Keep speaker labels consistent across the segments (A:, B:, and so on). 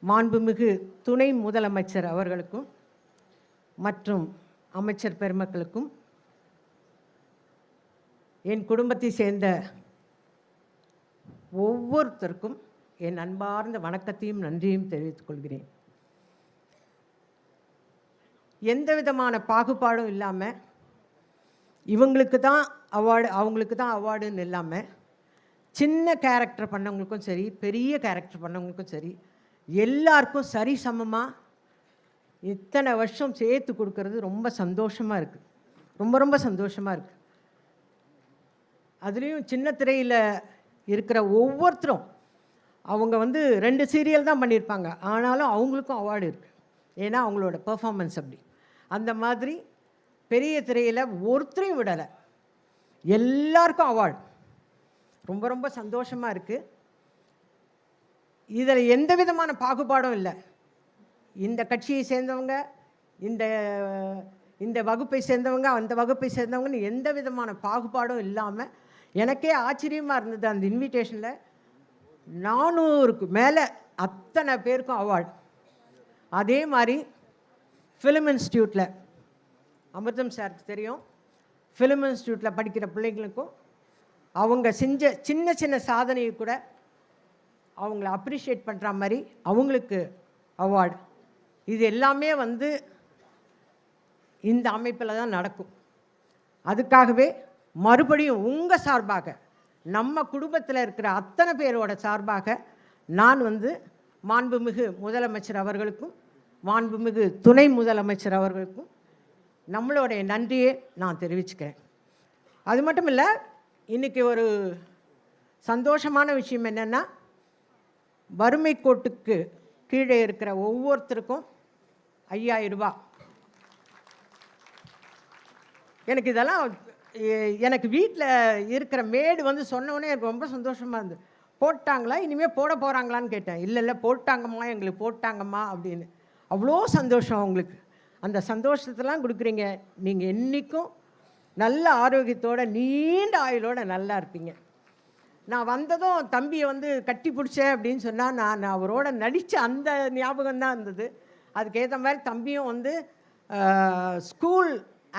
A: மாண்புமிகு துணை முதலமைச்சர் அவர்களுக்கும் மற்றும் அமைச்சர் பெருமக்களுக்கும் என் குடும்பத்தை சேர்ந்த ஒவ்வொருத்தருக்கும் என் அன்பார்ந்த வணக்கத்தையும் நன்றியும் தெரிவித்துக் கொள்கிறேன். எந்த விதமான பாகுபாடும் இல்லாமல் இவங்களுக்கு தான் அவார்டு அவங்களுக்கு தான் அவார்டுன்னு இல்லாமல் சின்ன கேரக்டர் பண்ணவங்களுக்கும் சரி பெரிய கேரக்டர் பண்ணவங்களுக்கும் சரி எல்லாருக்கும் சரி சமமாக இத்தனை வருஷம் சேர்த்து கொடுக்கறது ரொம்ப சந்தோஷமாக இருக்குது. ரொம்ப ரொம்ப சந்தோஷமாக இருக்குது. அதுலேயும் சின்ன திரையில் இருக்கிற ஒவ்வொருத்தரும் அவங்க 2 சீரியல் தான் பண்ணியிருப்பாங்க, ஆனாலும் அவங்களுக்கும் அவார்டு இருக்குது. ஏன்னா அவங்களோட பெர்ஃபார்மன்ஸ் அப்படி. அந்த மாதிரி பெரிய திரையில் ஒருத்தரையும் விடலை, எல்லாருக்கும் அவார்டு. ரொம்ப ரொம்ப சந்தோஷமாக இருக்குது. இதில் எந்த விதமான பாகுபாடும் இல்லை. இந்த கட்சியை சேர்ந்தவங்க, இந்த வகுப்பை சேர்ந்தவங்க, அந்த வகுப்பை சேர்ந்தவங்கன்னு எந்த விதமான பாகுபாடும் இல்லாமல் எனக்கே ஆச்சரியமாக இருந்தது. அந்த இன்விடேஷனில் 400க்கு மேலே அத்தனை பேருக்கும் அவார்டு. அதே மாதிரி ஃபிலிம் இன்ஸ்டியூட்டில் அமிர்தம் சாருக்கு தெரியும், ஃபிலிம் இன்ஸ்டியூட்டில் படிக்கிற பிள்ளைங்களுக்கும் அவங்க செஞ்ச சின்ன சின்ன சாதனையை கூட அவங்கள அப்ரிஷியேட் பண்ணுற மாதிரி அவங்களுக்கு அவார்டு. இது எல்லாமே இந்த அமைப்பில் தான் நடக்கும். அதுக்காகவே மறுபடியும் உங்கள் சார்பாக, நம்ம குடும்பத்தில் இருக்கிற அத்தனை பேரோட சார்பாக நான் மாண்புமிகு முதலமைச்சர் அவர்களுக்கும் மாண்புமிகு துணை முதலமைச்சர் அவர்களுக்கும் நம்மளுடைய நன்றியை நான் தெரிவிச்சுக்கிறேன். அது மட்டும் இல்லை, இன்றைக்கி ஒரு சந்தோஷமான விஷயம் என்னென்னா, வறுமை கோட்டுக்கு கீழே இருக்கிற ஒவ்வொருத்தருக்கும் 5000 ரூபாய். எனக்கு வீட்டில் இருக்கிற மேடு சொன்னோன்னே எனக்கு ரொம்ப சந்தோஷமாக இருந்தது. போட்டாங்களா, இனிமேல் போட போகிறாங்களான்னு கேட்டேன். இல்லை போட்டாங்கம்மா, எங்களுக்கு போட்டாங்கம்மா அப்படின்னு. அவ்வளோ சந்தோஷம் அவங்களுக்கு. அந்த சந்தோஷத்தெல்லாம் கொடுக்குறீங்க. நீங்கள் என்றைக்கும் நல்ல ஆரோக்கியத்தோடு நீண்ட ஆயுளோடு நல்லா இருப்பீங்க. நான் வந்ததும் தம்பியை கட்டி பிடிச்சேன் அப்படின்னு சொன்னால், நான் அவரோட நடித்த அந்த ஞாபகம் தான் இருந்தது. அதுக்கேற்ற மாதிரி தம்பியும் ஸ்கூல்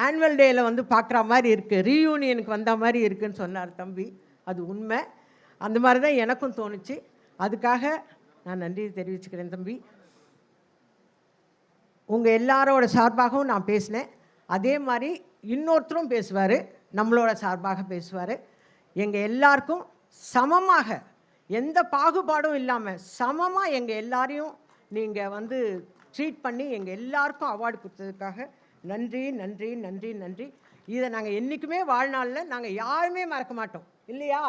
A: ஆனுவல் டேயில் பார்க்குற மாதிரி இருக்குது, ரீயூனியனுக்கு வந்த மாதிரி இருக்குதுன்னு சொன்னார் தம்பி. அது உண்மை. அந்த மாதிரி தான் எனக்கும் தோணுச்சு. அதுக்காக நான் நன்றி தெரிவிச்சுக்கிறேன் தம்பி. உங்கள் எல்லாரோட சார்பாகவும் நான் பேசினேன். அதே மாதிரி இன்னொருத்தரும் பேசுவார், நம்மளோட சார்பாக பேசுவார். எங்கள் எல்லாருக்கும் சமமாக, எந்த பாகுபாடும் இல்லாமல் சமமாக எங்கள் எல்லாரையும் நீங்கள் ட்ரீட் பண்ணி எங்கள் எல்லாருக்கும் அவார்டு கொடுத்ததுக்காக நன்றி நன்றி நன்றி நன்றி. இதை நாங்கள் என்றைக்குமே வாழ்நாளில் நாங்கள் யாருமே மறக்க மாட்டோம், இல்லையா?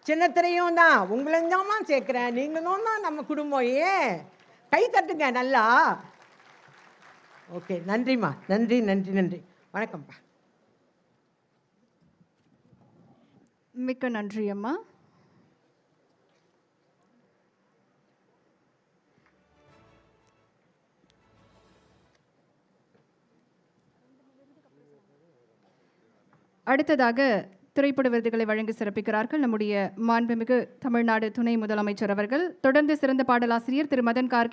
A: சின்னத்திரையும் தான் உங்களையும் தான் சேர்க்குறேன், நீங்களும் தான் நம்ம குடும்பம். ஏன் கை தட்டுங்க நல்லா. ஓகே, நன்றிம்மா, நன்றி நன்றி நன்றி. வணக்கம்ப்பா.
B: மிக்க நன்றி அம்மா. அடுத்ததாக திரைப்பட விருதுகளை வழங்கி சிறப்பிக்கிறார்கள் நம்முடைய மாண்புமிகு தமிழ்நாடு துணை முதலமைச்சர் அவர்கள். தொடர்ந்து சிறந்த பாடலாசிரியர் திரு மதன் கார்கி